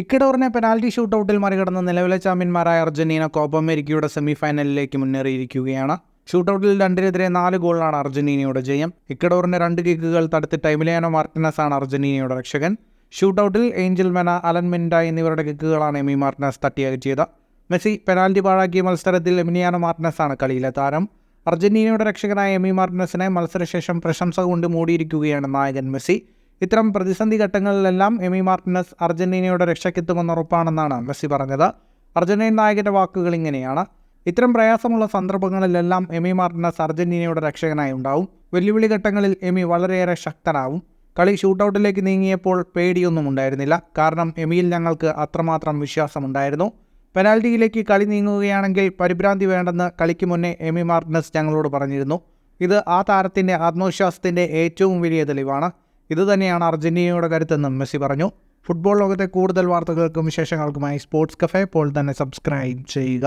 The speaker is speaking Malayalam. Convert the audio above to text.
ഇക്വഡോറിനെ പെനാൽറ്റി ഷൂട്ടൌട്ടിൽ മറികടന്ന് നിലവിലെ ചാമ്പ്യന്മാരായ അർജന്റീന കോപ്പ അമേരിക്കയുടെ സെമിഫൈനലിലേക്ക് മുന്നേറിയിരിക്കുകയാണ്. ഷൂട്ടൌട്ടിൽ 2-നെതിരെ 4 ഗോളിനാണ് അർജന്റീനയുടെ ജയം. ഇക്വഡോറിന്റെ 2 കിക്കുകൾ തടുത്തിട്ട് എമിലിയാനോ മാർട്ടിനസ് ആണ് അർജന്റീനയുടെ രക്ഷകൻ. ഷൂട്ടൌട്ടിൽ ഏഞ്ചൽ മെന, അലൻ മെൻഡ എന്നിവരുടെ കിക്കുകളാണ് എമി മാർട്ടിനസ് തട്ടിയകറ്റിയത്. മെസ്സി പെനാൽറ്റി പാഴാക്കിയ മത്സരത്തിൽ എമിലിയാനോ മാർട്ടിനസ് ആണ് കളിയിലെ താരം. അർജന്റീനയുടെ രക്ഷകനായ എമി മാർട്ടിനസിനെ മത്സരശേഷം പ്രശംസ കൊണ്ട് മൂടിയിരിക്കുകയാണ് നായകൻ മെസ്സി. ഇത്തരം പ്രതിസന്ധി ഘട്ടങ്ങളിലെല്ലാം എമി മാർട്ടിനസ് അർജന്റീനയുടെ രക്ഷയ്ക്കെത്തുമെന്ന് ഉറപ്പാണെന്നാണ് മെസ്സി പറഞ്ഞത്. അർജന്റീൻ നായകന്റെ വാക്കുകൾ ഇങ്ങനെയാണ്: ഇത്തരം പ്രയാസമുള്ള സന്ദർഭങ്ങളിലെല്ലാം എമി മാർട്ടിനസ് അർജന്റീനയുടെ രക്ഷകനായി ഉണ്ടാവും. വെല്ലുവിളി ഘട്ടങ്ങളിൽ എമി വളരെയേറെ ശക്തനാവും. കളി ഷൂട്ടൌട്ടിലേക്ക് നീങ്ങിയപ്പോൾ പേടിയൊന്നും ഉണ്ടായിരുന്നില്ല, കാരണം എമിയിൽ ഞങ്ങൾക്ക് അത്രമാത്രം വിശ്വാസമുണ്ടായിരുന്നു. പെനാൽറ്റിയിലേക്ക് കളി നീങ്ങുകയാണെങ്കിൽ പരിഭ്രാന്തി വേണ്ടെന്ന് കളിക്ക് മുന്നേ എമി മാർട്ടിനസ് ഞങ്ങളോട് പറഞ്ഞിരുന്നു. ഇത് ആ താരത്തിൻ്റെ ആത്മവിശ്വാസത്തിൻ്റെ ഏറ്റവും വലിയ തെളിവാണ്. ഇതുതന്നെയാണ് അർജന്റീനയുടെ കരുത്തെന്നും മെസ്സി പറഞ്ഞു. ഫുട്ബോൾ ലോകത്തെ കൂടുതൽ വാർത്തകൾക്കും വിശേഷങ്ങൾക്കുമായി സ്പോർട്സ് കഫേ ഇപ്പോൾ തന്നെ സബ്സ്ക്രൈബ് ചെയ്യുക.